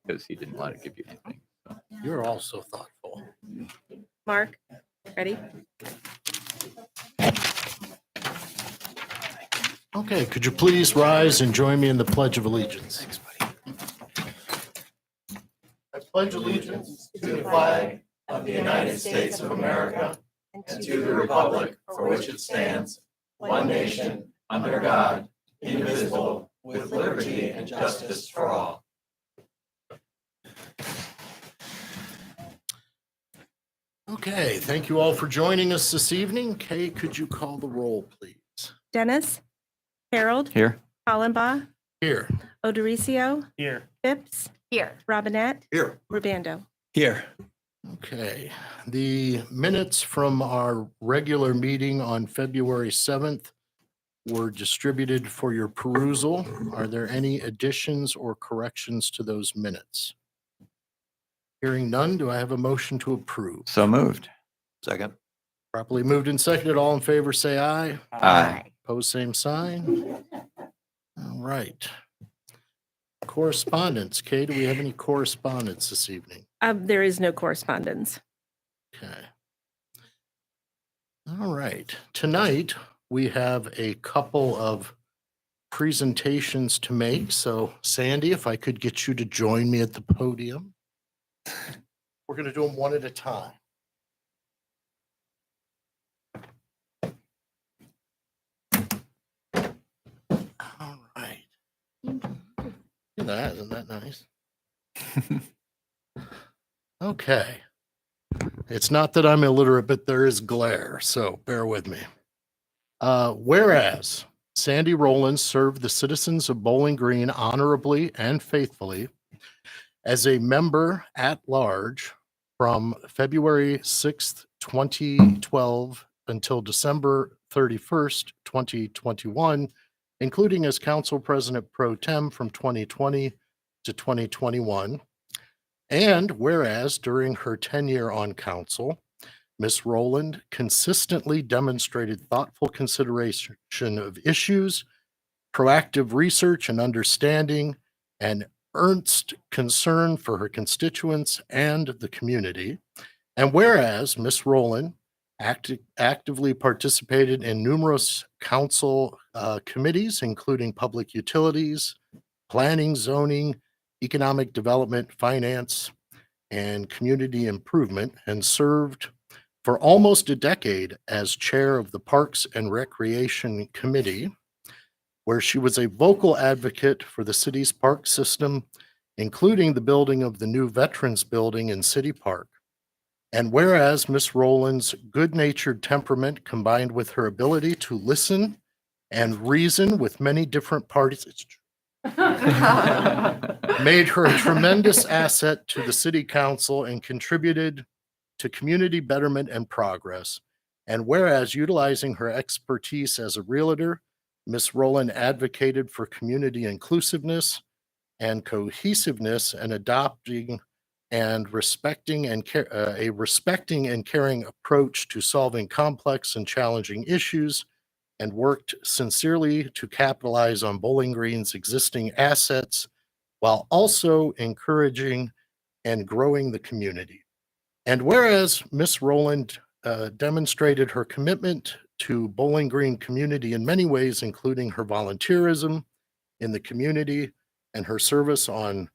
Because he didn't want to give you anything. So. You're all so thoughtful. Mark, ready? Okay, could you please rise and join me in the Pledge of Allegiance? Thanks, buddy. I pledge allegiance to the flag of the United States of America and to the republic for which it stands, one nation, under God, indivisible, with liberty and justice for all. Okay, thank you all for joining us this evening. Kay, could you call the roll, please? Dennis, Harold, Here. Hollenbaugh, Here. Odoricio, Here. Phipps, Here. Robinette, Here. Rubando. Here. Okay, the minutes from our regular meeting on February 7th were distributed for your perusal. Are there any additions or corrections to those minutes? Hearing none, do I have a motion to approve? So moved. Second. Properly moved and seconded. All in favor, say aye. Aye. Pose same sign. All right. Correspondence. Kay, do we have any correspondence this evening? There is no correspondence. Okay. All right. Tonight, we have a couple of presentations to make. So Sandy, if I could get you to join me at the podium. We're going to do them one at a time. All right. Look at that. Isn't that nice? Okay. It's not that I'm illiterate, but there is glare, so bear with me. Whereas Sandy Rowland served the citizens of Bowling Green honorably and faithfully as a member at large from February 6th, 2012 until December 31st, 2021, including as council president pro tem from 2020 to 2021. And whereas during her tenure on council, Ms. Rowland consistently demonstrated thoughtful consideration of issues, proactive research and understanding, and earnest concern for her constituents and the community. And whereas Ms. Rowland actively participated in numerous council committees, including public utilities, planning, zoning, economic development, finance, and community improvement, and served for almost a decade as chair of the Parks and Recreation Committee, where she was a vocal advocate for the city's park system, including the building of the new Veterans Building in City Park. And whereas Ms. Rowland's good-natured temperament combined with her ability to listen and reason with many different parties, made her a tremendous asset to the city council and contributed to community betterment and progress. And whereas utilizing her expertise as a realtor, Ms. Rowland advocated for community inclusiveness and cohesiveness and adopting and respecting and a respecting and caring approach to solving complex and challenging issues, and worked sincerely to capitalize on Bowling Green's existing assets while also encouraging and growing the community. And whereas Ms. Rowland demonstrated her commitment to Bowling Green community in many ways, including her volunteerism in the community and her service on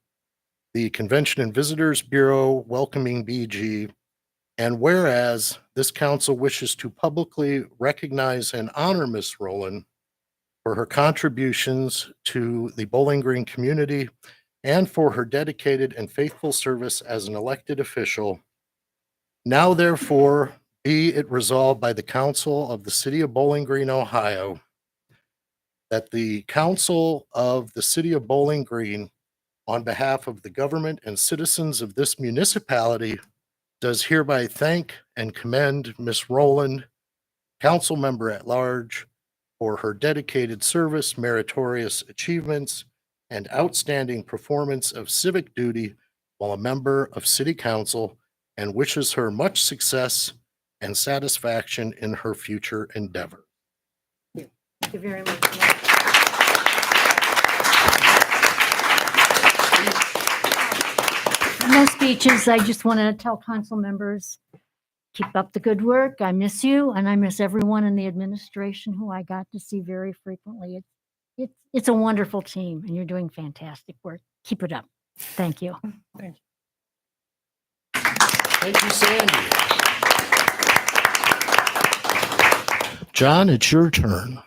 the Convention and Visitors Bureau, welcoming BG. And whereas this council wishes to publicly recognize and honor Ms. Rowland for her contributions to the Bowling Green community and for her dedicated and faithful service as an elected official, now therefore be it resolved by the Council of the City of Bowling Green, Ohio, that the Council of the City of Bowling Green, on behalf of the government and citizens of this municipality, does hereby thank and commend Ms. Rowland, council member at large, for her dedicated service, meritorious achievements, and outstanding performance of civic duty while a member of City Council, and wishes her much success and satisfaction in her future endeavor. Thank you very much. No speeches. I just want to tell council members, keep up the good work. I miss you, and I miss everyone in the administration who I got to see very frequently. It's a wonderful team, and you're doing fantastic work. Keep it up. Thank you. Thank you, Sandy. John, it's your turn.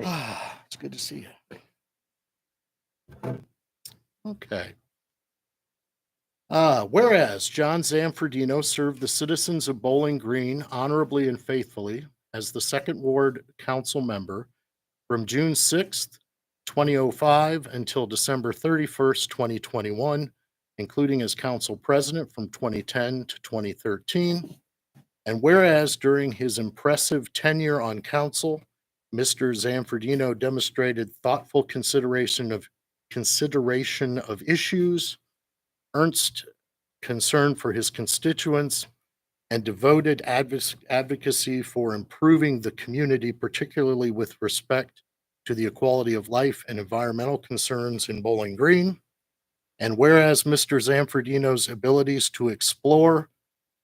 It's good to see you. Okay. Whereas John Zanfordino served the citizens of Bowling Green honorably and faithfully as the Second Ward Council member from June 6th, 2005 until December 31st, 2021, including as council president from 2010 to 2013. And whereas during his impressive tenure on council, Mr. Zanfordino demonstrated thoughtful consideration of issues, earnest concern for his constituents, and devoted advocacy for improving the community, particularly with respect to the equality of life and environmental concerns in Bowling Green. And whereas Mr. Zanfordino's abilities to explore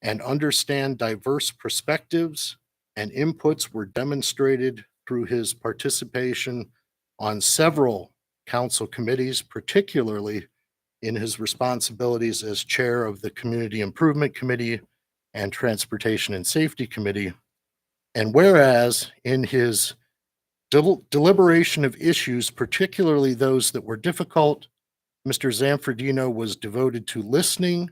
and understand diverse perspectives and inputs were demonstrated through his participation on several council committees, particularly in his responsibilities as chair of the Community Improvement Committee and Transportation and Safety Committee. And whereas in his deliberation of issues, particularly those that were difficult, Mr. Zanfordino was devoted to listening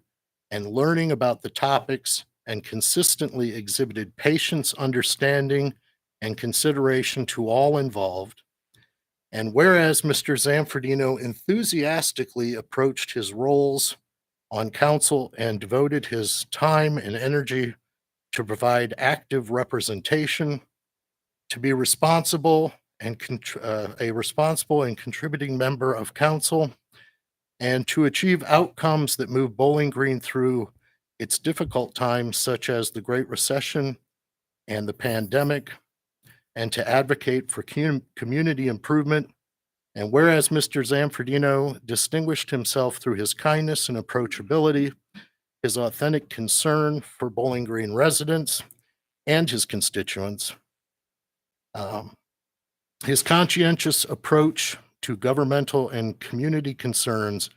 and learning about the topics and consistently exhibited patience, understanding, and consideration to all involved. And whereas Mr. Zanfordino enthusiastically approached his roles on council and devoted his time and energy to provide active representation, to be responsible and a responsible and contributing member of council, and to achieve outcomes that move Bowling Green through its difficult times, such as the Great Recession and the pandemic, and to advocate for community improvement. And whereas Mr. Zanfordino distinguished himself through his kindness and approachability, his authentic concern for Bowling Green residents and his constituents, his conscientious approach to governmental and community concerns,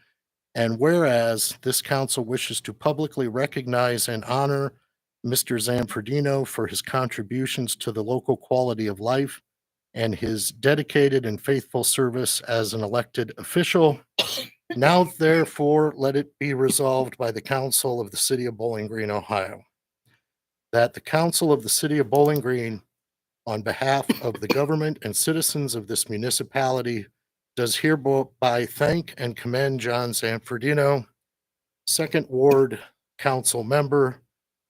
and whereas this council wishes to publicly recognize and honor Mr. Zanfordino for his contributions to the local quality of life and his dedicated and faithful service as an elected official. Now, therefore, let it be resolved by the Council of the City of Bowling Green, Ohio, that the Council of the City of Bowling Green, on behalf of the government and citizens of this municipality, does hereby thank and commend John Zanfordino, Second Ward Council member,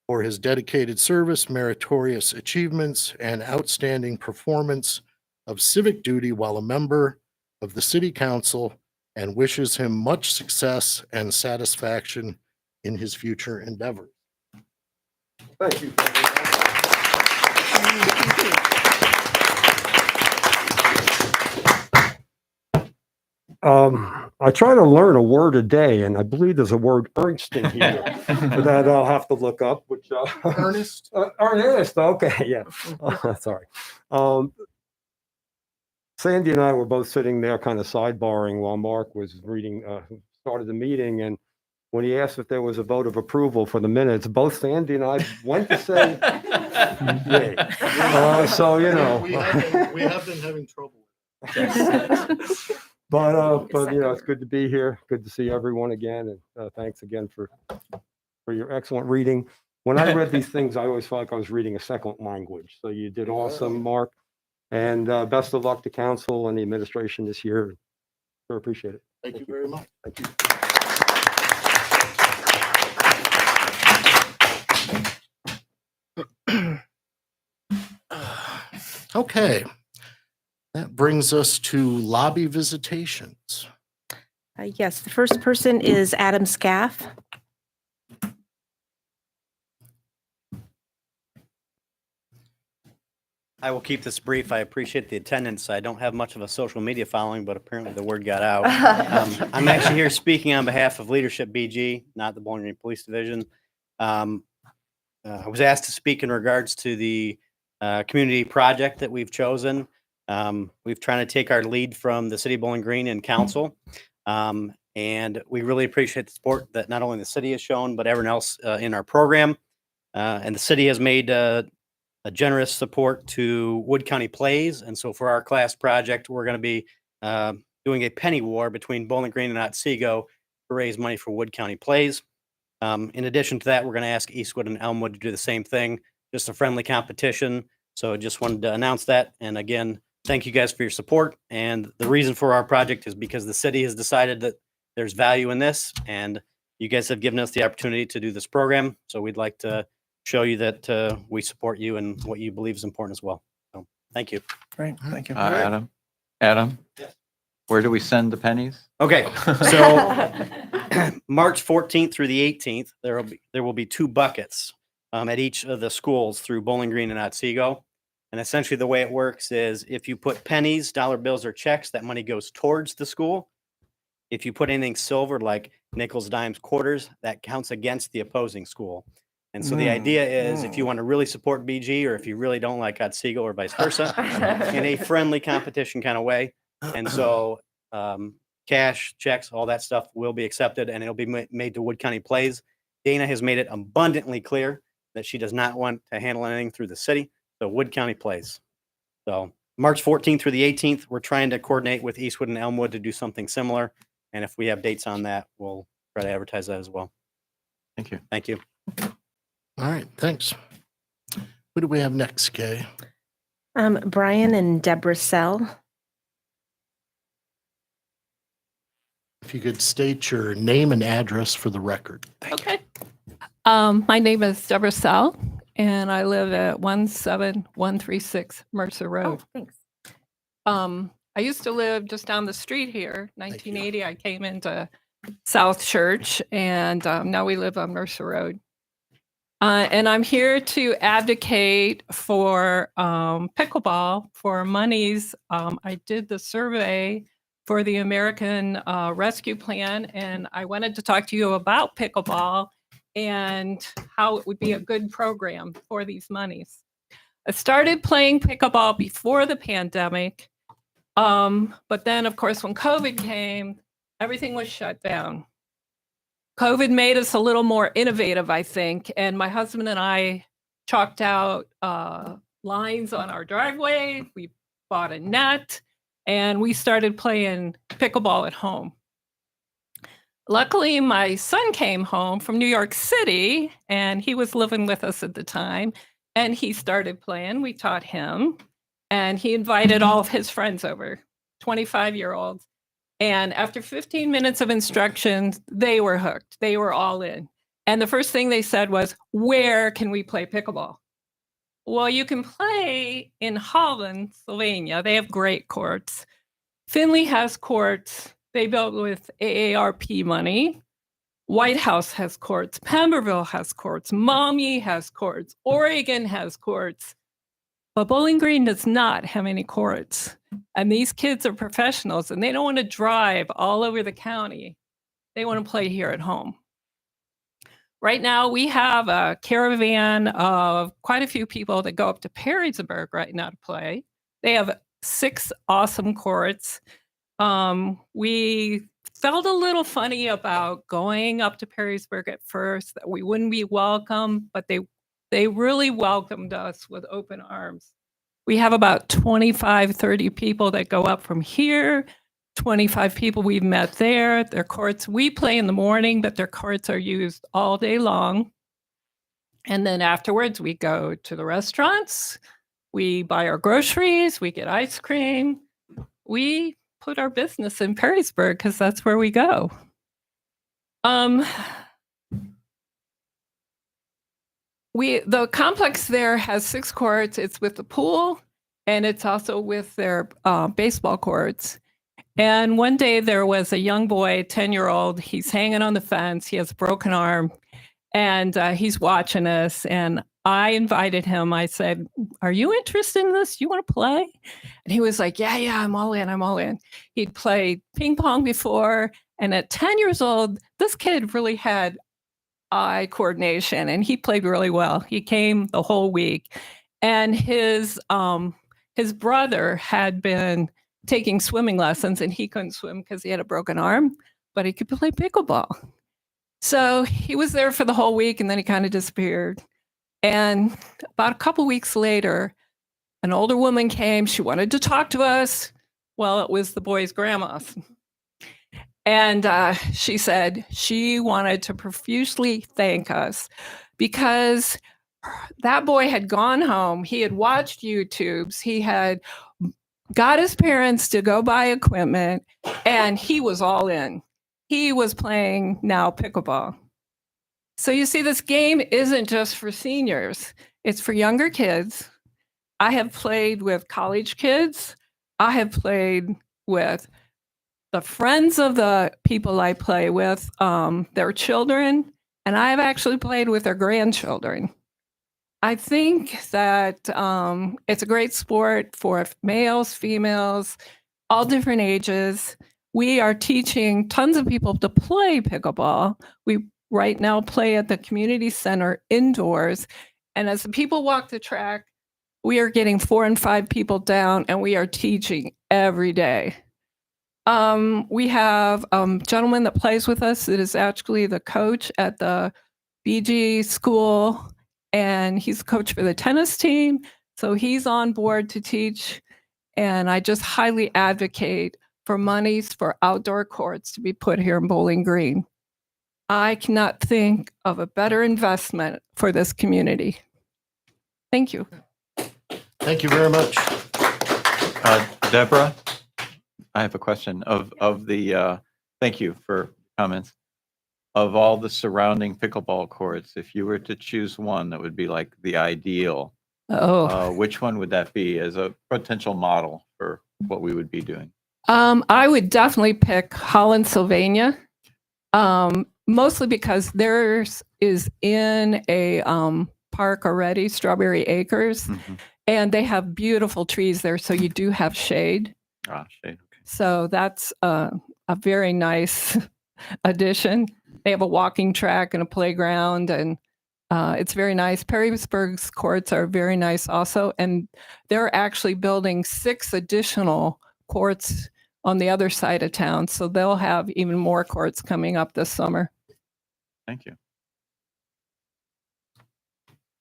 for his dedicated service, meritorious achievements, and outstanding performance of civic duty while a member of the City Council, and wishes him much success and satisfaction in his future endeavors. Thank you. I try to learn a word a day, and I believe there's a word ernst in here that I'll have to look up. Which Ernest? Ernest. Okay, yeah. Sorry. Sandy and I were both sitting there, kind of sidebarring while Mark was reading, started the meeting, and when he asked if there was a vote of approval for the minutes, both Sandy and I went to say yay. So you know, we have been having trouble. But you know, it's good to be here. Good to see everyone again, and thanks again for your excellent reading. When I read these things, I always felt like I was reading a second language. So you did awesome, Mark, and best of luck to council and the administration this year. Sure appreciate it. Thank you very much. Thank you. Okay. That brings us to lobby visitations. Yes, the first person is Adam Scaff. I will keep this brief. I appreciate the attendance. I don't have much of a social media following, but apparently the word got out. I'm actually here speaking on behalf of Leadership BG, not the Bowling Green Police Division. I was asked to speak in regards to the community project that we've chosen. We've trying to take our lead from the City of Bowling Green and council. And we really appreciate the support that not only the city has shown, but everyone else in our program. And the city has made a generous support to Wood County Plays. And so for our class project, we're going to be doing a penny war between Bowling Green and Otsego to raise money for Wood County Plays. In addition to that, we're going to ask Eastwood and Elmwood to do the same thing, just a friendly competition. So just wanted to announce that. And again, thank you guys for your support. And the reason for our project is because the city has decided that there's value in this, and you guys have given us the opportunity to do this program. So we'd like to show you that we support you and what you believe is important as well. So thank you. Great, thank you. Adam, where do we send the pennies? Okay, so March 14th through the 18th, there will be 2 buckets at each of the schools through Bowling Green and Otsego. And essentially the way it works is if you put pennies, dollar bills, or checks, that money goes towards the school. If you put anything silver like nickels, dimes, quarters, that counts against the opposing school. And so the idea is if you want to really support BG, or if you really don't like Otsego or vice versa, in a friendly competition kind of way. And so cash, checks, all that stuff will be accepted, and it'll be made to Wood County Plays. Dana has made it abundantly clear that she does not want to handle anything through the city. So Wood County Plays. So March 14th through the 18th, we're trying to coordinate with Eastwood and Elmwood to do something similar. And if we have dates on that, we'll try to advertise that as well. Thank you. Thank you. All right, thanks. Who do we have next, Kay? Brian and Deborah Sell. If you could state your name and address for the record. Okay. My name is Deborah Sell, and I live at 17136 Mercer Road. Oh, thanks. I used to live just down the street here. 1980, I came into South Church, and now we live on Mercer Road. And I'm here to advocate for pickleball for monies. I did the survey for the American Rescue Plan, and I wanted to talk to you about pickleball and how it would be a good program for these monies. I started playing pickleball before the pandemic, but then, of course, when COVID came, everything was shut down. COVID made us a little more innovative, I think, and my husband and I chalked out lines on our driveway. We bought a net, and we started playing pickleball at home. Luckily, my son came home from New York City, and he was living with us at the time, and he started playing. We taught him, and he invited all of his friends over, 25-year-olds. And after 15 minutes of instructions, they were hooked. They were all in. And the first thing they said was, where can we play pickleball? Well, you can play in Holland, Slovenia. They have great courts. Finley has courts. They built with AARP money. White House has courts. Pemberville has courts. Maumee has courts. Oregon has courts. But Bowling Green does not have any courts. And these kids are professionals, and they don't want to drive all over the county. They want to play here at home. Right now, we have a caravan of quite a few people that go up to Perrysburg right now to play. They have 6 awesome courts. We felt a little funny about going up to Perrysburg at first, that we wouldn't be welcome, but they really welcomed us with open arms. We have about 25, 30 people that go up from here, 25 people we've met there. Their courts, we play in the morning, but their courts are used all day long. And then afterwards, we go to the restaurants, we buy our groceries, we get ice cream. We put our business in Perrysburg because that's where we go. The complex there has 6 courts. It's with the pool, and it's also with their baseball courts. And one day there was a young boy, 10-year-old. He's hanging on the fence. He has a broken arm, and he's watching us. And I invited him. I said, "Are you interested in this? You want to play?" And he was like, yeah, I'm all in. I'm all in. He'd played ping pong before. And at 10 years old, this kid really had eye coordination, and he played really well. He came the whole week, and his brother had been taking swimming lessons, and he couldn't swim because he had a broken arm, but he could play pickleball. So he was there for the whole week, and then he kind of disappeared. And about a couple weeks later, an older woman came. She wanted to talk to us. Well, it was the boys' grandma's. And she said she wanted to profusely thank us because that boy had gone home. He had watched YouTubes. He had got his parents to go buy equipment, and he was all in. He was playing now pickleball. So you see, this game isn't just for seniors. It's for younger kids. I have played with college kids. I have played with the friends of the people I play with, their children, and I've actually played with their grandchildren. I think that it's a great sport for males, females, all different ages. We are teaching tons of people to play pickleball. We right now play at the community center indoors. And as the people walk the track, we are getting 4 and 5 people down, and we are teaching every day. We have a gentleman that plays with us that is actually the coach at the BG school, and he's the coach for the tennis team. So he's on board to teach. And I just highly advocate for monies for outdoor courts to be put here in Bowling Green. I cannot think of a better investment for this community. Thank you. Thank you very much. Deborah, I have a question of the, thank you for comments. Of all the surrounding pickleball courts, if you were to choose one that would be like the ideal, which one would that be as a potential model for what we would be doing? I would definitely pick Holland, Sylvania, mostly because theirs is in a park already, Strawberry Acres, and they have beautiful trees there, so you do have shade. Shade. Okay. So that's a very nice addition. They have a walking track and a playground, and it's very nice. Perrysburg's courts are very nice also, and they're actually building 6 additional courts on the other side of town, so they'll have even more courts coming up this summer. Thank you.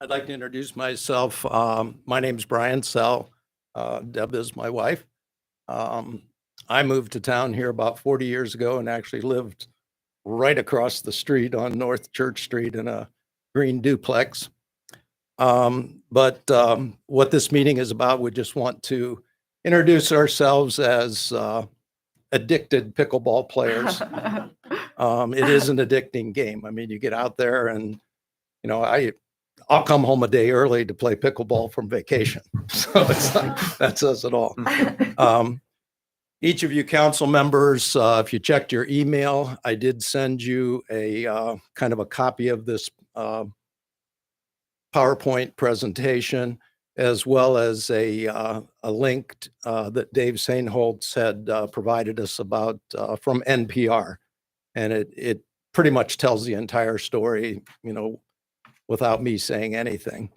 I'd like to introduce myself. My name's Brian Sell. Deb is my wife. I moved to town here about 40 years ago and actually lived right across the street on North Church Street in a green duplex. But what this meeting is about, we just want to introduce ourselves as addicted pickleball players. It is an addicting game. I mean, you get out there and, you know, I'll come home a day early to play pickleball from vacation. So it's like, that says it all. Each of you council members, if you checked your email, I did send you a kind of a copy of this PowerPoint presentation, as well as a link that Dave Sainholtz had provided us about from NPR. And it pretty much tells the entire story, you know, without me saying anything.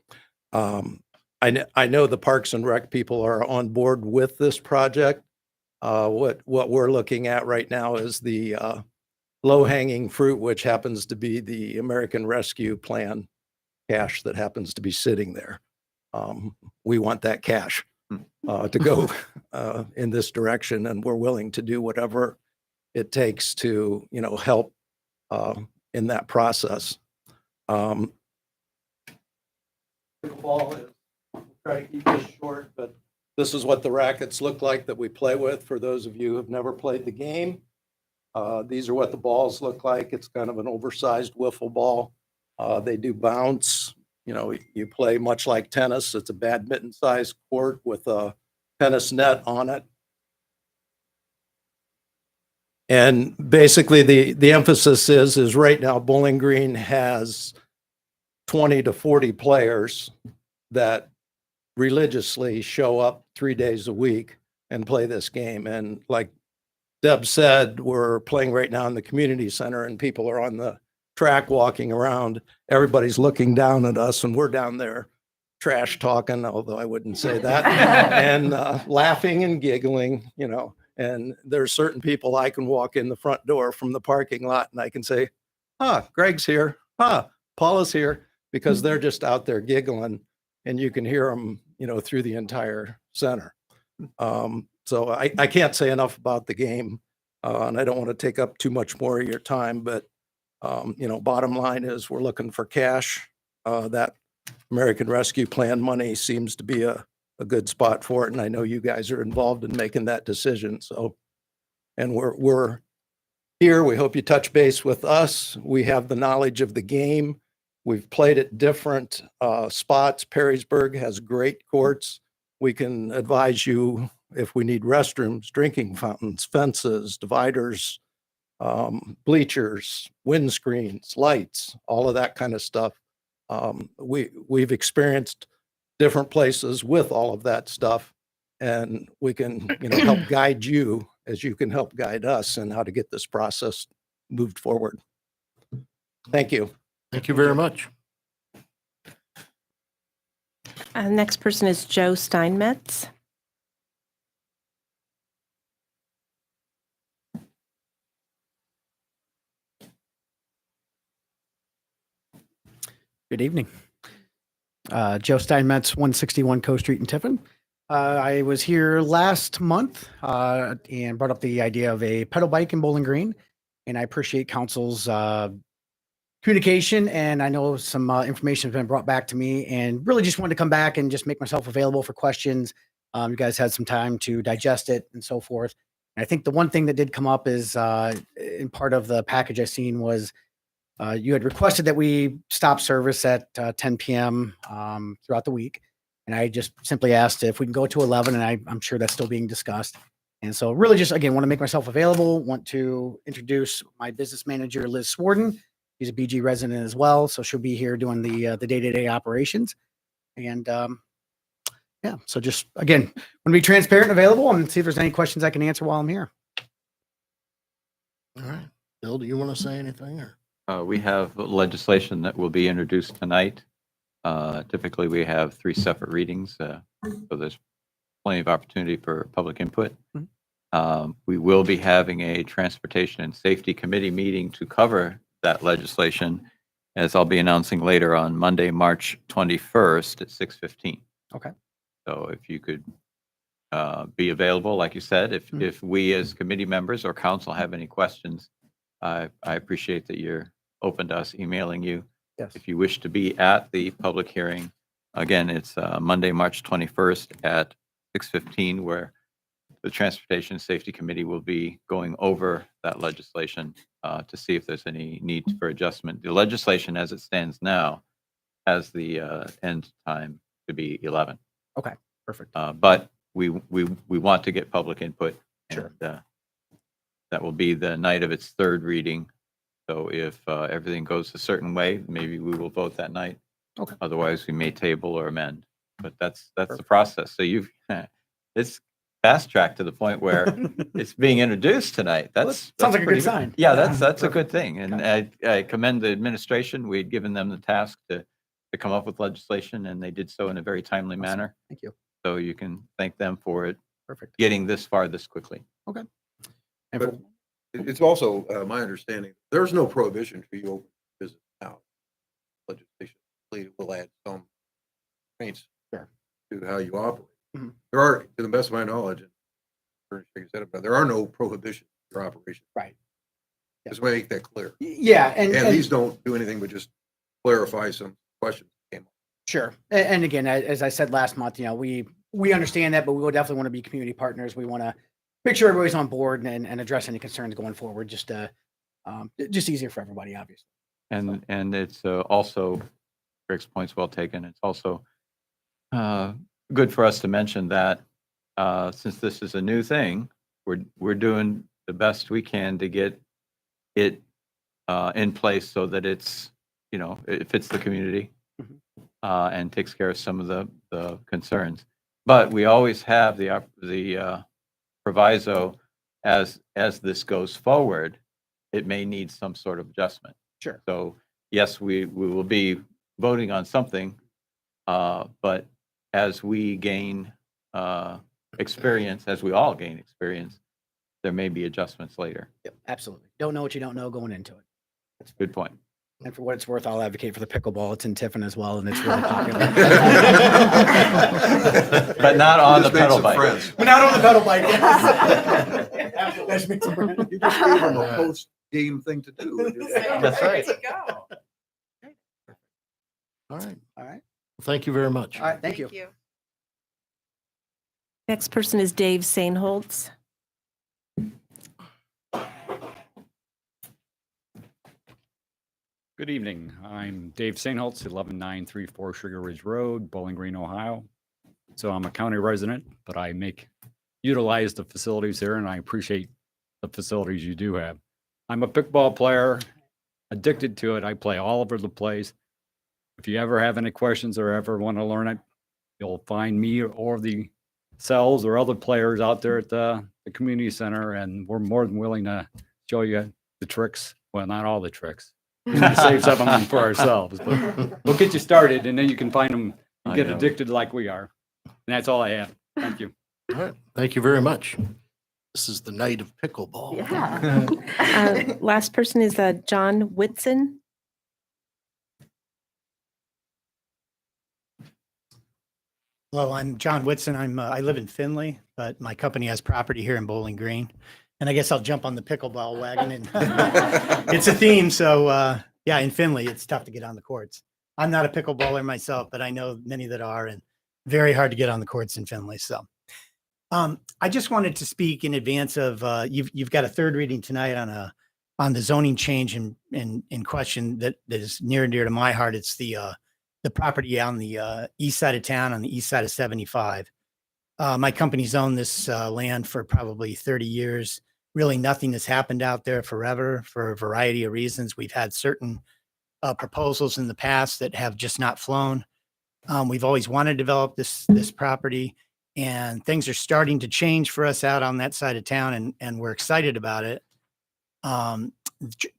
I know the Parks and Rec people are on board with this project. What we're looking at right now is the low-hanging fruit, which happens to be the American Rescue Plan cash that happens to be sitting there. We want that cash to go in this direction, and we're willing to do whatever it takes to, you know, help in that process. Pickleball is, we'll try to keep this short, but this is what the rackets look like that we play with. For those of you who have never played the game, these are what the balls look like. It's kind of an oversized wiffle ball. They do bounce. You know, you play much like tennis. It's a badminton-sized court with a tennis net on it. And basically the emphasis is right now Bowling Green has 20 to 40 players that religiously show up 3 days a week and play this game. And like Deb said, we're playing right now in the community center and people are on the track walking around. Everybody's looking down at us and we're down there trash talking, although I wouldn't say that, and laughing and giggling, you know. And there's certain people I can walk in the front door from the parking lot and I can say, Greg's here. Paula's here, because they're just out there giggling and you can hear them, you know, through the entire center. So I can't say enough about the game, and I don't want to take up too much more of your time, but bottom line is we're looking for cash. That American Rescue Plan money seems to be a good spot for it, and I know you guys are involved in making that decision. So, and we're here. We hope you touch base with us. We have the knowledge of the game. We've played at different spots. Perrysburg has great courts. We can advise you if we need restrooms, drinking fountains, fences, dividers, bleachers, windscreens, lights, all of that kind of stuff. We've experienced different places with all of that stuff, and we can help guide you as you can help guide us in how to get this process moved forward. Thank you. Thank you very much. Next person is Joe Steinmetz. Good evening. Joe Steinmetz, 161 Coast Street in Tiffin. I was here last month and brought up the idea of a pedal bike in Bowling Green, and I appreciate council's communication, and I know some information has been brought back to me, and really just wanted to come back and just make myself available for questions. You guys had some time to digest it and so forth. And I think the one thing that did come up is in part of the package I seen was you had requested that we stop service at 10 p.m. Throughout the week. And I just simply asked if we can go to 11, and I'm sure that's still being discussed. And so really just, again, want to make myself available, want to introduce my business manager, Liz Swarden. She's a BG resident as well. So she'll be here doing the day-to-day operations. And yeah, so just, again, want to be transparent and available and see if there's any questions I can answer while I'm here. All right. Bill, do you want to say anything? Or? We have legislation that will be introduced tonight. Typically, we have 3 separate readings, so there's plenty of opportunity for public input. We will be having a Transportation and Safety Committee meeting to cover that legislation, as I'll be announcing later on Monday, March 21st at 6:15. Okay. So if you could be available, like you said, if we as committee members or council have any questions, I appreciate that you're open to us emailing you. Yes. If you wish to be at the public hearing, again, it's Monday, March 21st at 6:15, where the Transportation and Safety Committee will be going over that legislation to see if there's any need for adjustment. The legislation as it stands now has the end time to be 11. Okay, perfect. But we want to get public input. Sure. And, that will be the night of its 3rd reading. So if everything goes a certain way, maybe we will vote that night. Okay. Otherwise, we may table or amend. But that's the process. So it's fast track to the point where it's being introduced tonight. Sounds like a pretty good sign. Yeah, that's a good thing. And I commend the administration. We had given them the task to come up with legislation, and they did so in a very timely manner. Thank you. So you can thank them for it Perfect. getting this far this quickly. Okay. And But it's also my understanding, there's no prohibition for you open business now. Legislation will add some constraints Sure. to how you operate. Mhm. There are, to the best of my knowledge, and there are no prohibitions for your operation. Right. Yeah. Just make that clear. yeah, And these don't do anything but just clarify some questions that came up. Sure. And again, as I said last month, we understand that, but we will definitely want to be community partners. We want to make sure everybody's on board and address any concerns going forward. Just easier for everybody, obviously. And it's also, Greg's point's well taken. It's also good for us to mention that since this is a new thing, we're doing the best we can to get it in place so that it's, it fits the community and takes care of some of the concerns. But we always have the proviso as this goes forward, it may need some sort of adjustment. Sure. So yes, we will be voting on something, but as we gain experience, as we all gain experience, there may be adjustments later. Yep, absolutely. Don't know what you don't know going into it. That's a good point. And for what it's worth, I'll advocate for the pickleball. It's in Tiffin as well, and it's really popular. But not on the Just made pedal some bike. friends. But not on the pedal bike. You just gave them a post-game thing to do. That's right. All right. All right. Thank you very much. All right. Thank you. Next person is Dave Sainholtz. Good evening. I'm Dave Sainholtz, 11934 Sugar Ridge Road, Bowling Green, Ohio. So I'm a county resident, but I utilize the facilities here, and I appreciate the facilities you do have. I'm a pickball player, addicted to it. I play all over the place. If you ever have any questions or ever want to learn it, you'll find me or the cells or other players out there at the community center, and we're more than willing to show you the tricks. Well, not all the tricks. We save some of them for ourselves, but we'll get you started, and then you can find them and I get know. addicted like we are. And that's all I have. Thank you. All right. Thank you very much. This is the night of pickleball. Last person is John Whitson. Hello, I'm John Whitson. I live in Findlay, but my company has property here in Bowling Green. And I guess I'll jump on the pickleball wagon. And it's a theme. So yeah, in Findlay, it's tough to get on the courts. I'm not a pickleballer myself, but I know many that are, and very hard to get on the courts in Findlay. So I just wanted to speak in advance of you've got a third reading tonight on the zoning change in question that is near and dear to my heart. It's the property on the east side of town, on the east side of 75. My company's owned this land for probably 30 years. Really, nothing has happened out there forever for a variety of reasons. We've had certain proposals in the past that have just not flown. We've always wanted to develop this property, and things are starting to change for us out on that side of town, and we're excited about it.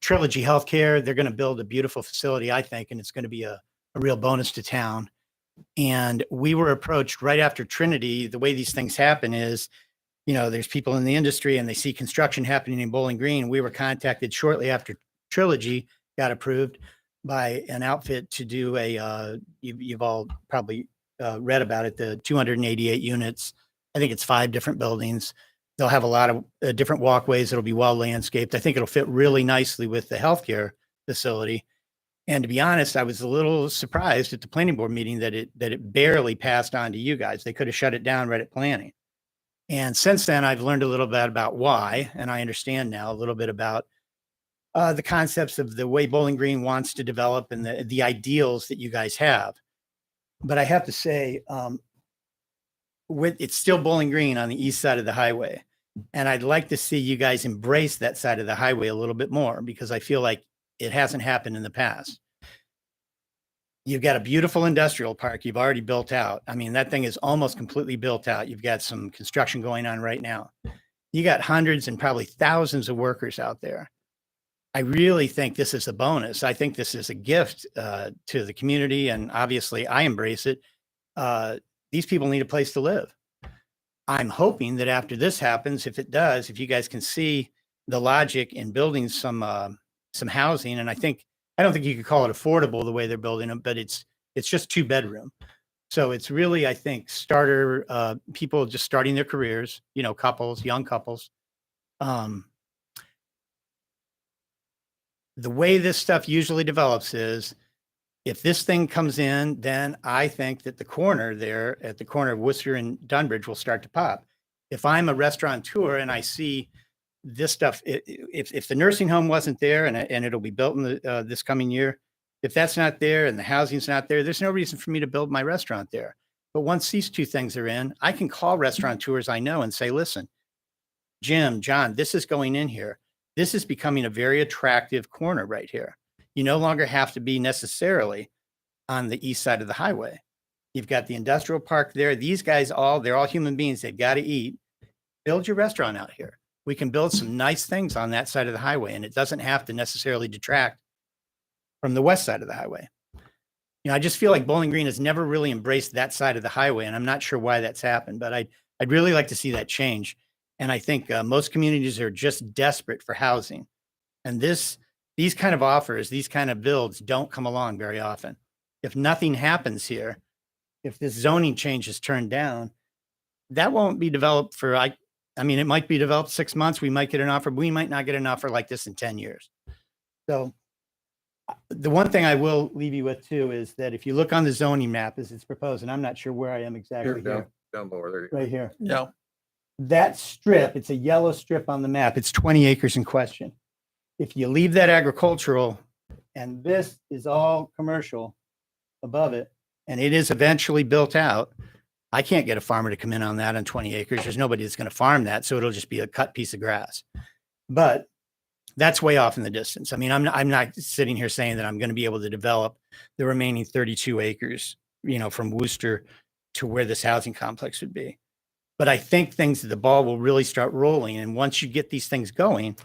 Trilogy Healthcare, they're going to build a beautiful facility, I think, and it's going to be a real bonus to town. And we were approached right after Trinity. The way these things happen is, there's people in the industry and they see construction happening in Bowling Green. We were contacted shortly after Trilogy got approved by an outfit to do you've all probably read about it, the 288 units. I think it's 5 different buildings. They'll have a lot of different walkways. It'll be well landscaped. I think it'll fit really nicely with the healthcare facility. And to be honest, I was a little surprised at the planning board meeting that it barely passed on to you guys. They could have shut it down right at planning. And since then, I've learned a little bit about why, and I understand now a little bit about the concepts of the way Bowling Green wants to develop and the ideals that you guys have. But I have to say, it's still Bowling Green on the east side of the highway. And I'd like to see you guys embrace that side of the highway a little bit more, because I feel like it hasn't happened in the past. You've got a beautiful industrial park you've already built out. I mean, that thing is almost completely built out. You've got some construction going on right now. You got hundreds and probably thousands of workers out there. I really think this is a bonus. I think this is a gift to the community, and obviously I embrace it. These people need a place to live. I'm hoping that after this happens, if it does, if you guys can see the logic in building some housing, and I don't think you could call it affordable the way they're building them, but it's just 2-bedroom. So it's really, I think, people just starting their careers, couples, young couples. The way this stuff usually develops is, if this thing comes in, then I think that the corner there at the corner of Worcester and Dunbridge will start to pop. If I'm a restaurateur and I see this stuff, if the nursing home wasn't there and it'll be built in this coming year, if that's not there and the housing's not there, there's no reason for me to build my restaurant there. But once these 2 things are in, I can call restaurateurs I know and say, listen, Jim, John, this is going in here. This is becoming a very attractive corner right here. You no longer have to be necessarily on the east side of the highway. You've got the industrial park there. These guys they're all human beings. They've got to eat. Build your restaurant out here. We can build some nice things on that side of the highway, and it doesn't have to necessarily detract from the west side of the highway. I just feel like Bowling Green has never really embraced that side of the highway, and I'm not sure why that's happened, but I'd really like to see that change. And I think most communities are just desperate for housing. And this these kind of offers, these kind of builds don't come along very often. If nothing happens here, if this zoning change is turned down, that won't be developed for, I mean, it might be developed 6 months. We might get an offer. We might not get an offer like this in 10 years. So the one thing I will leave you with too is that if you look on the zoning map as it's proposed, and I'm not sure where I am exactly here, Down lower, there you go. right here. Yeah. That strip, it's a yellow strip on the map. It's 20 acres in question. If you leave that agricultural and this is all commercial above it, and it is eventually built out, I can't get a farmer to come in on that on 20 acres. There's nobody that's going to farm that. So it'll just be a cut piece of grass. But that's way off in the distance. I mean, I'm not sitting here saying that I'm going to be able to develop the remaining 32 acres, you know, from Worcester to where this housing complex would be. But I think the ball will really start rolling. And once you get these things going,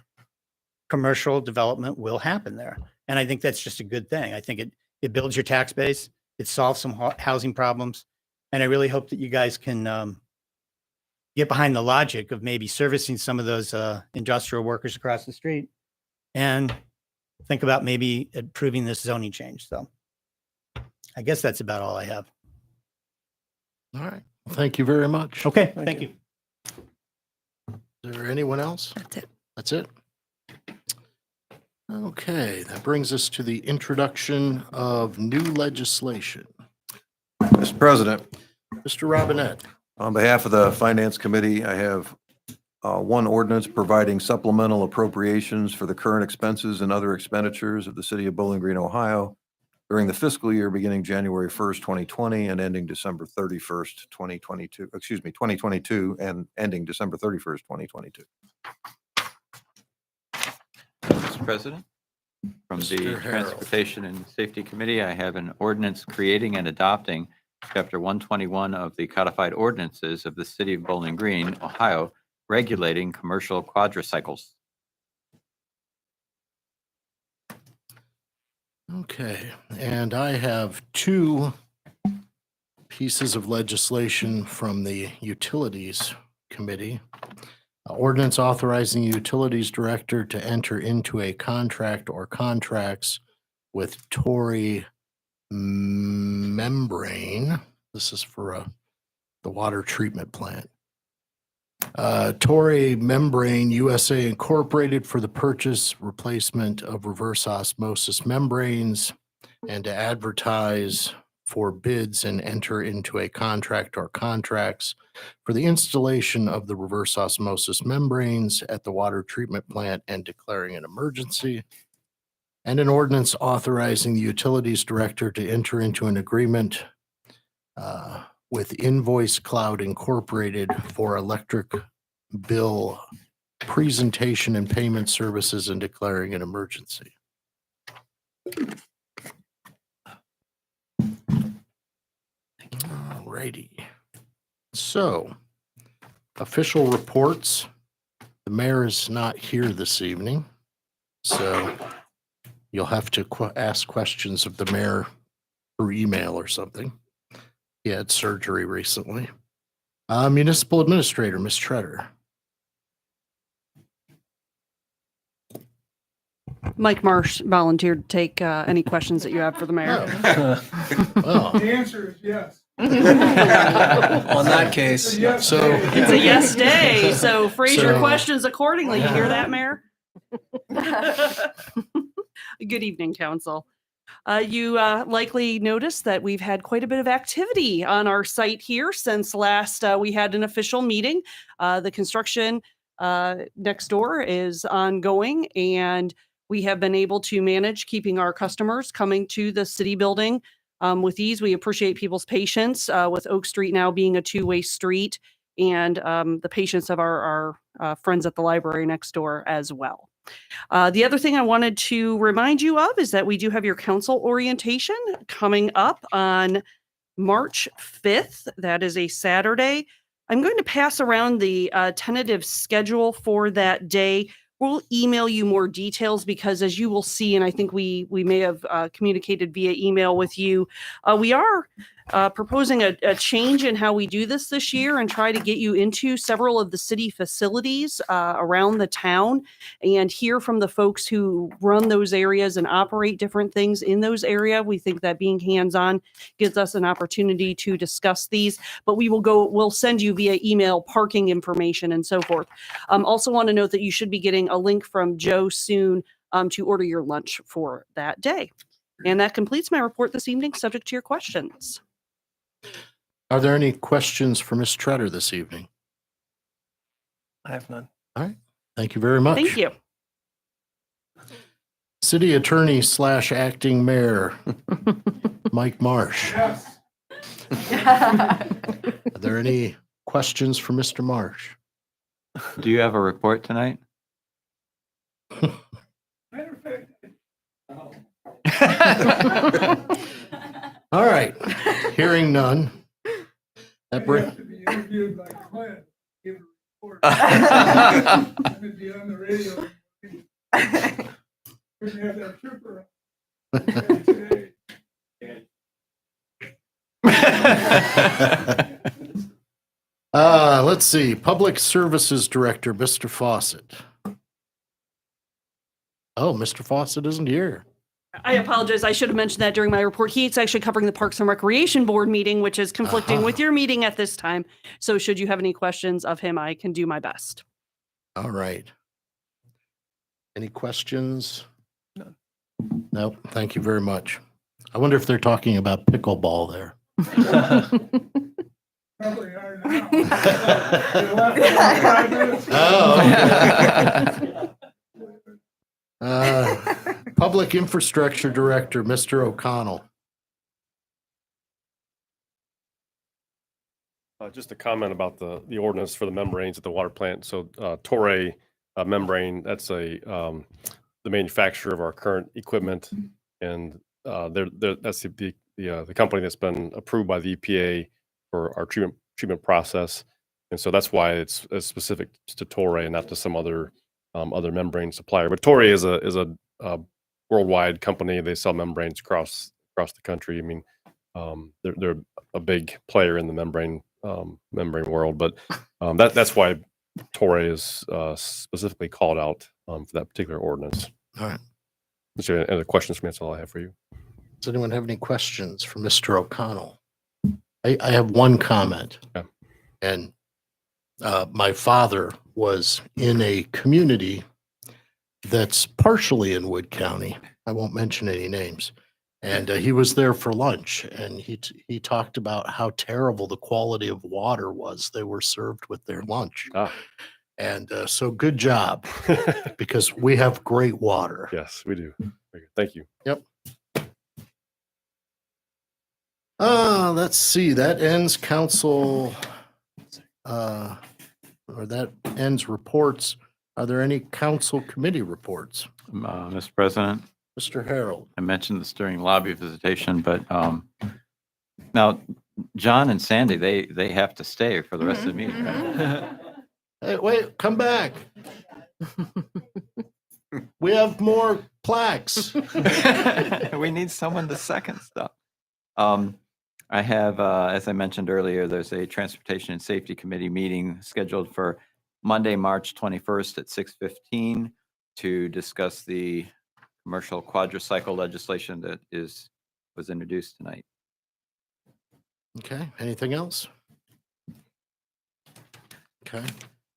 commercial development will happen there. And I think that's just a good thing. I think it builds your tax base. It solves some housing problems. And I really hope that you guys can get behind the logic of maybe servicing some of those industrial workers across the street and think about maybe approving this zoning change. So I guess that's about all I have. All right. Well, thank you very much. Okay, thank you. Is there anyone else? That's it. That's it. Okay, that brings us to the introduction of new legislation. Mr. President, Mr. Robinette. on behalf of the Finance Committee, I have one ordinance providing supplemental appropriations for the current expenses and other expenditures of the city of Bowling Green, Ohio during the fiscal year beginning January 1st, 2020 and ending December 31st, 2022 and ending December 31st, 2022. Mr. President, from the Mr. Harrell. Transportation and Safety Committee, I have an ordinance creating and adopting Chapter 121 of the Codified Ordinances of the City of Bowling Green, Ohio, regulating commercial quadricycles. Okay, and I have two pieces of legislation from the Utilities Committee. Ordinance authorizing the Utilities Director to enter into a contract or contracts with Tory Membrane. This is for the water treatment plant. Tory Membrane USA Incorporated for the purchase, replacement of reverse osmosis membranes and to advertise for bids and enter into a contract or contracts for the installation of the reverse osmosis membranes at the water treatment plant and declaring an emergency. And an ordinance authorizing the Utilities Director to enter into an agreement with Invoice Cloud Incorporated for electric bill presentation and payment services and declaring an emergency. Alrighty. So, official reports. The mayor is not here this evening, so you'll have to ask questions of the mayor through email or something. He had surgery recently. Municipal Administrator, Ms. Treader. Mike Marsh volunteered to take any questions that you have for the mayor. Oh, The answer is yes. On that case. so It's a yes day, so phrase your So- questions accordingly. You hear that, Mayor? Good evening, Council. You likely noticed that we've had quite a bit of activity on our site here since last we had an official meeting. The construction next door is ongoing, and we have been able to manage keeping our customers coming to the city building with ease. We appreciate people's patience with Oak Street now being a two-way street, and the patience of our friends at the library next door as well. The other thing I wanted to remind you of is that we do have your council orientation coming up on March 5th. That is a Saturday. I'm going to pass around the tentative schedule for that day. We'll email you more details because, as you will see, and I think we may have communicated via email with you, we are proposing a change in how we do this year and try to get you into several of the city facilities around the town and hear from the folks who run those areas and operate different things in those areas. We think that being hands-on gives us an opportunity to discuss these, but we'll send you via email parking information and so forth. Also want to note that you should be getting a link from Joe soon to order your lunch for that day. And that completes my report this evening, subject to your questions. Are there any questions for Ms. Treader this evening? I have none. All right. Thank you very much. Thank you. City Attorney / Acting Mayor, Mike Marsh. Are there any questions for Mr. Marsh? Do you have a report tonight? All right. Hearing none. That bring. Let's see. Public Services Director, Mr. Fawcett. Oh, Mr. Fawcett isn't here. I apologize. I should have mentioned that during my report. He's actually covering the Parks and Recreation Board meeting, which is conflicting with your meeting at this time. So should you have any questions of him, I can do my best. All right. Any questions? No. Nope. Thank you very much. I wonder if they're talking about pickleball there. Probably are now. Oh, okay. Public Infrastructure Director, Mr. O'Connell. Just a comment about the ordinance for the membranes at the water plant. So Torre membrane, that's the manufacturer of our current equipment, and that's the company that's been approved by the EPA for our treatment process, and so that's why it's specific to Torre and not to some other membrane supplier. But Torre is a worldwide company. They sell membranes across the country. I mean, they're a big player in the membrane world, but that's why Torre is specifically called out for that particular ordinance. All right. So, any other questions for me? That's all I have for you. Does anyone have any questions for Mr. O'Connell? I have one comment. Yeah. And my father was in a community that's partially in Wood County. I won't mention any names. And he was there for lunch, and he talked about how terrible the quality of water was they were served with their lunch. And so good job, because we have great water. Yes, we do. Very good. Thank you. Yep. Let's see, that ends council, or that ends reports. Are there any council committee reports? Mr. President, Mr. Harold? I mentioned this during lobby visitation, but now John and Sandy, they have to stay for the rest of the meeting, right? Hey, wait, come back. We have more plaques. We need someone to second stuff. I have, as I mentioned earlier, there's a Transportation and Safety Committee meeting scheduled for Monday, March 21st at 6:15 to discuss the commercial quadricycle legislation that was introduced tonight. Okay, anything else? Okay.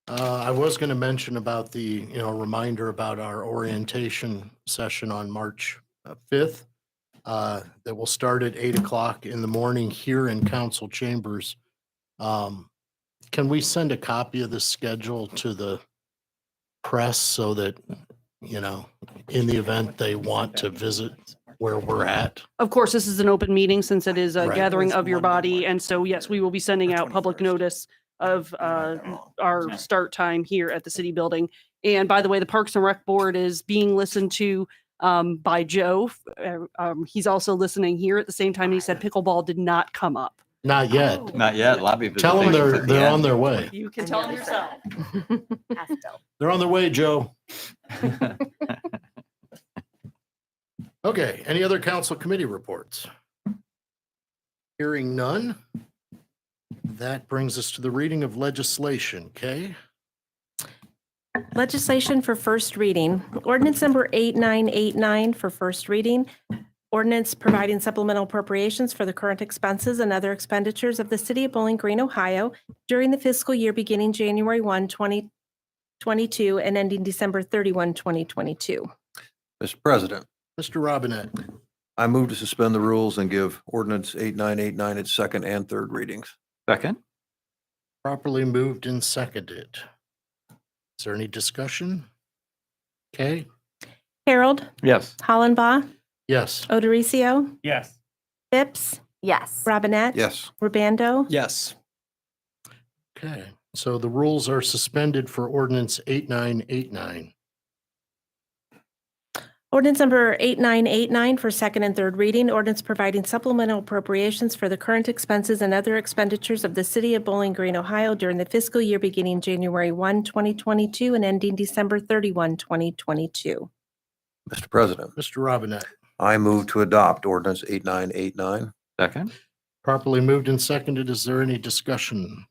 I was going to mention about the, reminder about our orientation session on March 5th. That will start at 8:00 in the morning here in council chambers. Can we send a copy of the schedule to the press so that, in the event they want to visit where we're at? Of course, this is an open meeting since it is a Right. gathering of your body. And so, yes, we will be sending out public notice of our start time here at the city building. And by the way, the Parks and Rec Board is being listened to by Joe. He's also listening here at the same time. He said pickleball did not come up. Not yet. Not yet, lobby Tell them visitations at the they're end. on their way. You can tell them yourself. They're on their way, Joe. Okay, any other council committee reports? Hearing none. That brings us to the reading of legislation. Kay? Legislation for first reading. Ordinance number 8989 for first reading. Ordinance providing supplemental appropriations for the current expenses and other expenditures of the City of Bowling Green, Ohio during the fiscal year beginning January 1, 2022 and ending December 31, 2022. Mr. President, Mr. Robinette? I move to suspend the rules and give ordinance 8989 its second and third readings. Second? Properly moved and seconded. Is there any discussion? Kay? Harold, Yes. Hollenbaugh, Yes. Odericio, Yes. Phipps, Yes. Robinette. Yes. Rubando. Yes. Okay, so the rules are suspended for ordinance 8989. Ordinance number 8989 for second and third reading. Ordinance providing supplemental appropriations for the current expenses and other expenditures of the City of Bowling Green, Ohio during the fiscal year beginning January 1, 2022 and ending December 31, 2022. Mr. President, Mr. Robinette? I move to adopt ordinance 8989. Second? Properly moved and seconded. Is there any discussion?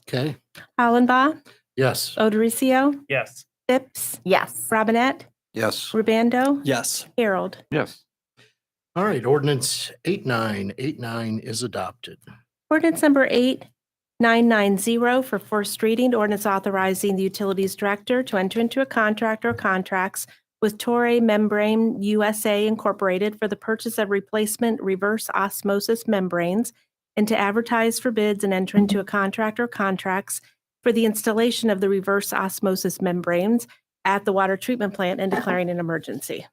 Okay, Hollenbaugh, yes. Odericio, Yes. Phipps, Yes. Robinette, Yes. Rubando, Yes. Harold. Yes. All right, ordinance 8989 is adopted. Ordinance number 8990 for first reading. Ordinance authorizing the Utilities Director to enter into a contract or contracts with Torre Membrane USA Incorporated for the purchase of replacement reverse osmosis membranes and to advertise for bids and enter into a contract or contracts for the installation of the reverse osmosis membranes at the water treatment plant and declaring an emergency.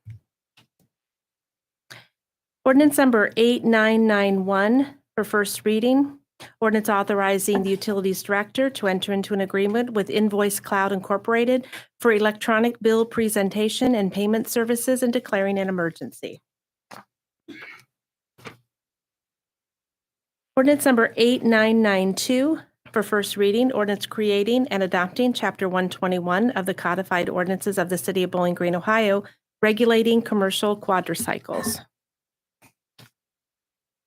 Ordinance number 8991 for first reading. Ordinance authorizing the Utilities Director to enter into an agreement with Invoice Cloud Incorporated for electronic bill presentation and payment services and declaring an emergency. Ordinance number 8992 for first reading. Ordinance creating and adopting Chapter 121 of the Codified Ordinances of the City of Bowling Green, Ohio, regulating commercial quadricycles.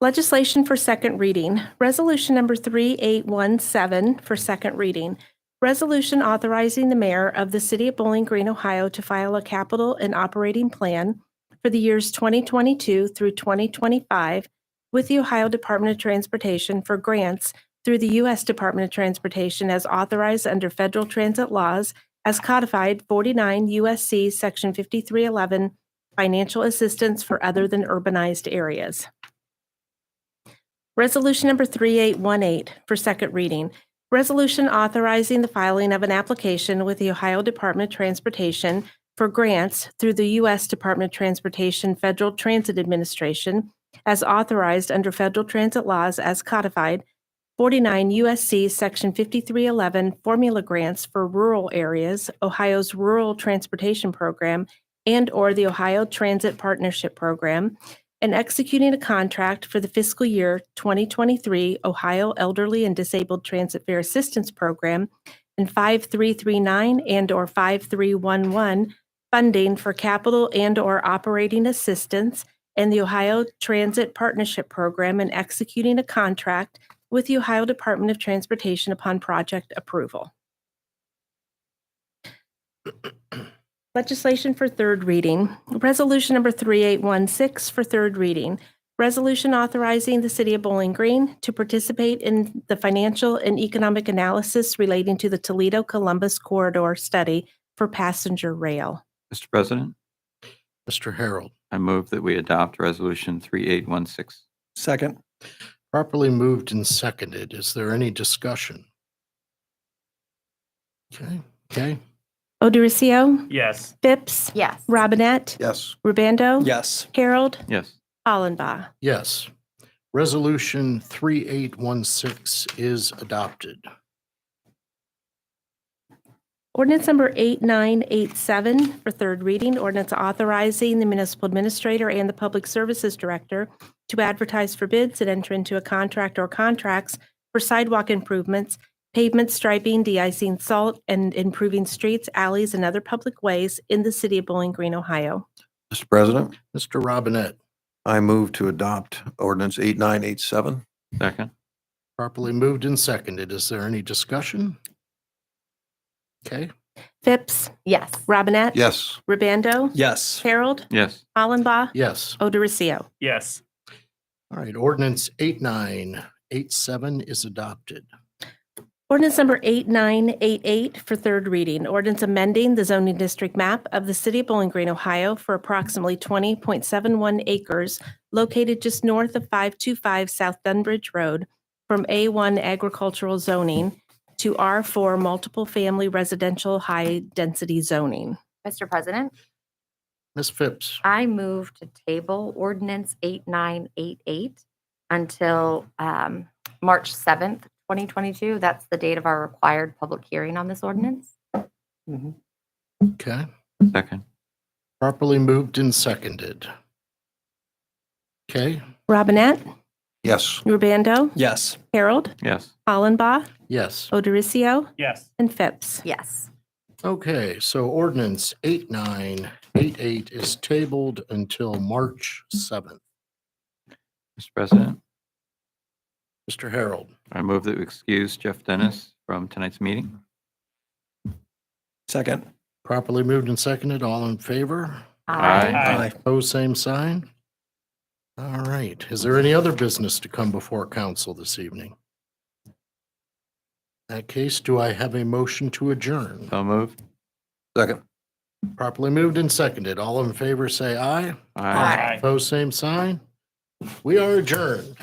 Legislation for second reading. Resolution number 3817 for second reading. Resolution authorizing the mayor of the City of Bowling Green, Ohio to file a capital and operating plan for the years 2022 through 2025 with the Ohio Department of Transportation for grants through the U.S. Department of Transportation as authorized under federal transit laws as codified 49 U.S.C. Section 5311, financial assistance for other than urbanized areas. Resolution number 3818 for second reading. Resolution authorizing the filing of an application with the Ohio Department of Transportation for grants through the U.S. Department of Transportation Federal Transit Administration as authorized under federal transit laws as codified 49 U.S.C. Section 5311 formula grants for rural areas, Ohio's Rural Transportation Program, and/or the Ohio Transit Partnership Program, and executing a contract for the fiscal year 2023 Ohio Elderly and Disabled Transit Fare Assistance Program and 5339 and/or 5311 funding for capital and/or operating assistance and the Ohio Transit Partnership Program and executing a contract with the Ohio Department of Transportation upon project approval. Legislation for third reading. Resolution number 3816 for third reading. Resolution authorizing the City of Bowling Green to participate in the financial and economic analysis relating to the Toledo-Columbus corridor study for passenger rail. Mr. President, Mr. Harold? I move that we adopt Resolution 3816. Second. Properly moved and seconded. Is there any discussion? Okay. Odericio, Yes. Phipps, Yes. Robinette, Yes. Rubando, Yes. Harold, Yes. Hollenbaugh. Yes. Resolution 3816 is adopted. Ordinance number 8987 for third reading. Ordinance authorizing the municipal administrator and the public services director to advertise for bids and enter into a contract or contracts for sidewalk improvements, pavement striping, de-icing salt, and improving streets, alleys, and other public ways in the City of Bowling Green, Ohio. Mr. President, Mr. Robinette? I move to adopt ordinance 8987. Second. Properly moved and seconded. Is there any discussion? Okay, Phipps, Yes. Robinette. Yes. Ribando. Yes. Harold, Yes. Hollenbaugh, yes. Odericio. Yes. All right, ordinance 8987 is adopted. Ordinance number 8988 for third reading. Ordinance amending the zoning district map of the city of Bowling Green, Ohio for approximately 20.71 acres located just north of 525 South Dunbridge Road from A1 agricultural zoning to R4 multiple family residential high density zoning. Mr. President, Ms. Phipps, I move to table ordinance 8988 until March 7th, 2022. That's the date of our required public hearing on this ordinance. okay, Second. properly moved and seconded. Okay, Robinette, Yes. Rubando, Yes. Harold, Yes. Hollenbaugh, yes. Odericio, Yes. and Phipps. Yes. Okay, so ordinance 8988 is tabled until March 7th. Mr. President, Mr. Harold, I move that we excuse Jeff Dennis from tonight's meeting. Second. properly moved and seconded. All in favor? Aye. Opposed, same sign. All right. Is there any other business to come before council this evening? In that case, do I have a motion to adjourn? So moved. Second. Properly moved and seconded. All in favor, say aye. Aye. Opposed, same sign. We are adjourned.